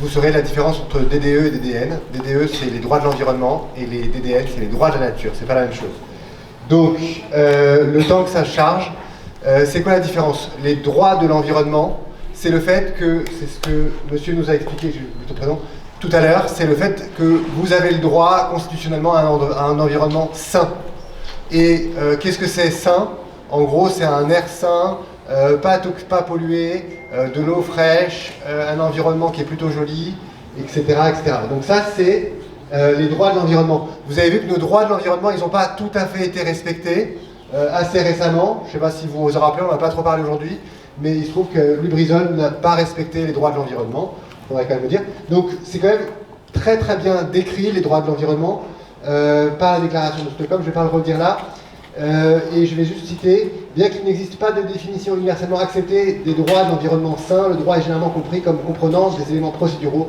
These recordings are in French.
vous saurez la différence entre DDE et DDN. DDE, c'est les droits de l'environnement, et les DDN, c'est les droits de la nature. C'est pas la même chose. Donc, le temps que ça charge, c'est quoi la différence? Les droits de l'environnement, c'est le fait que, c'est ce que monsieur nous a expliqué, je te présente, tout à l'heure, c'est le fait que vous avez le droit constitutionnellement à un environnement sain. Et qu'est-ce que c'est sain? En gros, c'est un air sain, pas pollué, de l'eau fraîche, un environnement qui est plutôt joli, etc. etc. Donc ça, c'est les droits de l'environnement. Vous avez vu que nos droits de l'environnement, ils n'ont pas tout à fait été respectés assez récemment. Je ne sais pas si vous vous en rappelez, on n'a pas trop parlé aujourd'hui, mais il se trouve que Lubrizol n'a pas respecté les droits de l'environnement. Il faudrait quand même le dire. Donc c'est quand même très très bien décrit, les droits de l'environnement, par la déclaration de Stockholm, je ne vais pas le redire là. Et je vais juste citer, bien qu'il n'existe pas de définition universellement acceptée des droits de l'environnement sain, le droit est généralement compris comme comprenant des éléments procéduraux.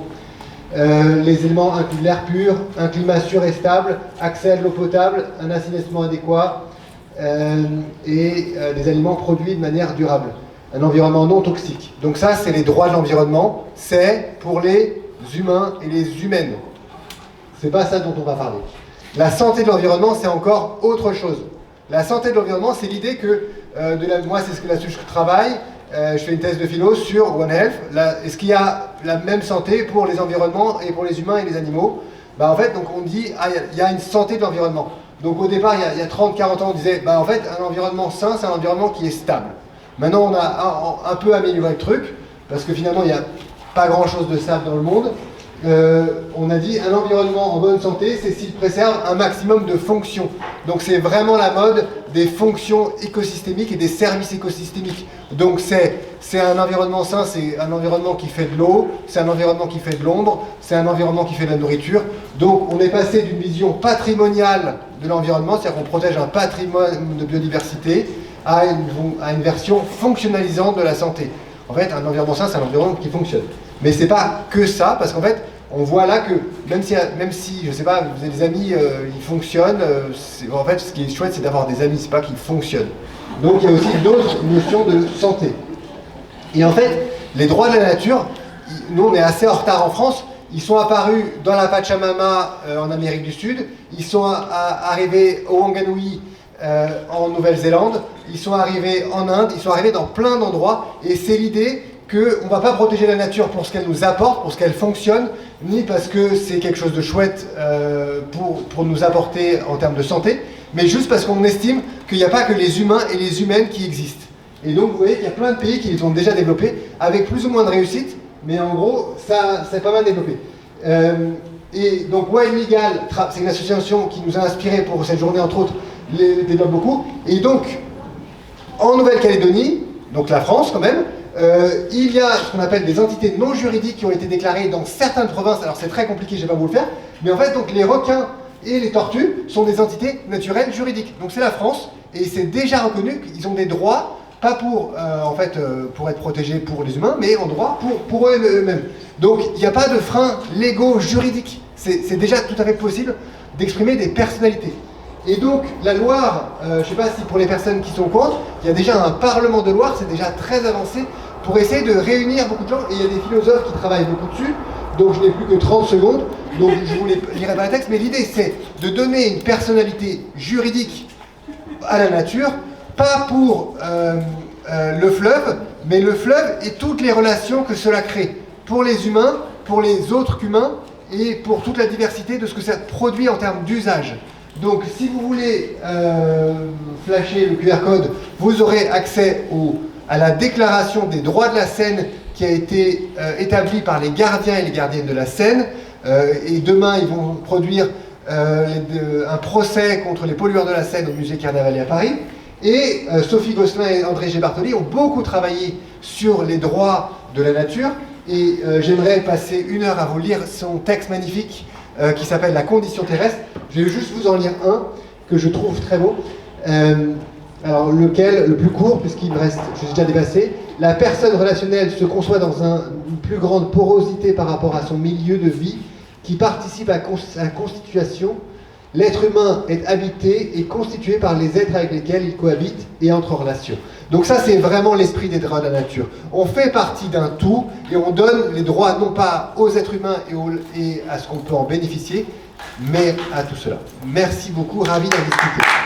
Les éléments incluent l'air pur, un climat sûr et stable, accès à de l'eau potable, un assainissement adéquat et des aliments produits de manière durable. Un environnement non toxique. Donc ça, c'est les droits de l'environnement, c'est pour les humains et les humaines. C'est pas ça dont on va parler. La santé de l'environnement, c'est encore autre chose. La santé de l'environnement, c'est l'idée que, moi c'est ce que là-dessus je travaille, je fais une thèse de philo sur One Health. Est-ce qu'il y a la même santé pour les environnements et pour les humains et les animaux? En fait, donc on dit, il y a une santé de l'environnement. Donc au départ, il y a 30-40 ans, on disait, en fait, un environnement sain, c'est un environnement qui est stable. Maintenant, on a un peu amélioré le truc, parce que finalement, il n'y a pas grand-chose de stable dans le monde. On a dit un environnement en bonne santé, c'est s'il préserve un maximum de fonctions. Donc c'est vraiment la mode des fonctions écosystémiques et des services écosystémiques. Donc c'est un environnement sain, c'est un environnement qui fait de l'eau, c'est un environnement qui fait de l'ombre, c'est un environnement qui fait de la nourriture. Donc on est passé d'une vision patrimoniale de l'environnement, c'est-à-dire qu'on protège un patrimoine de biodiversité, à une version fonctionnalisante de la santé. En fait, un environnement sain, c'est un environnement qui fonctionne. Mais c'est pas que ça, parce qu'en fait, on voit là que même si je sais pas, vous avez des amis, ils fonctionnent, en fait, ce qui est chouette, c'est d'avoir des amis, c'est pas qu'ils fonctionnent. Donc il y a aussi d'autres notions de santé. Et en fait, les droits de la nature, nous on est assez en retard en France, ils sont apparus dans la Pachamama en Amérique du Sud, ils sont arrivés au Wanganui en Nouvelle-Zélande, ils sont arrivés en Inde, ils sont arrivés dans plein d'endroits, et c'est l'idée qu'on ne va pas protéger la nature pour ce qu'elle nous apporte, pour ce qu'elle fonctionne, ni parce que c'est quelque chose de chouette pour nous apporter en termes de santé, mais juste parce qu'on estime qu'il n'y a pas que les humains et les humaines qui existent. Et donc vous voyez qu'il y a plein de pays qui les ont déjà développés, avec plus ou moins de réussite, mais en gros, ça c'est pas mal développé. Et donc Wild Legal, c'est une association qui nous a inspiré pour cette journée, entre autres, les développe beaucoup. Et donc, en Nouvelle-Calédonie, donc la France quand même, il y a ce qu'on appelle des entités non juridiques qui ont été déclarées dans certaines provinces. Alors c'est très compliqué, je ne vais pas vous le faire, mais en fait donc les requins et les tortues sont des entités naturelles juridiques. Donc c'est la France, et c'est déjà reconnu qu'ils ont des droits, pas pour, pour être protégés pour les humains, mais en droit pour eux-mêmes. Donc il n'y a pas de freins légaux juridiques. C'est déjà tout à fait possible d'exprimer des personnalités. Et donc, la Loire, je ne sais pas si pour les personnes qui sont contre, il y a déjà un Parlement de Loire, c'est déjà très avancé, pour essayer de réunir beaucoup de gens, et il y a des philosophes qui travaillent beaucoup dessus, donc je n'ai plus que 30 secondes, donc je vous lirai pas le texte, mais l'idée c'est de donner une personnalité juridique à la nature, pas pour le fleuve, mais le fleuve et toutes les relations que cela crée, pour les humains, pour les autres qu'humains, et pour toute la diversité de ce que ça produit en termes d'usage. Donc si vous voulez flasher le QR code, vous aurez accès à la déclaration des droits de la Seine qui a été établie par les gardiens et les gardiennes de la Seine. Et demain, ils vont produire un procès contre les pollueurs de la Seine au musée Carnavalet à Paris. Et Sophie Gosselin et André G. Bartoli ont beaucoup travaillé sur les droits de la nature. Et j'aimerais passer 1 heure à vous lire son texte magnifique qui s'appelle La condition terrestre. Je vais juste vous en lire un que je trouve très beau. Alors lequel, le plus court, puisqu'il me reste, je suis déjà dépassé. La personne relationnelle se conçoit dans une plus grande porosité par rapport à son milieu de vie qui participe à la constitution L'être humain est habité et constitué par les êtres avec lesquels il cohabite et entre en relation. Donc ça, c'est vraiment l'esprit des droits de la nature. On fait partie d'un tout et on donne les droits non pas aux êtres humains et à ce qu'on peut en bénéficier, mais à tout cela. Merci beaucoup, ravi d'en discuter.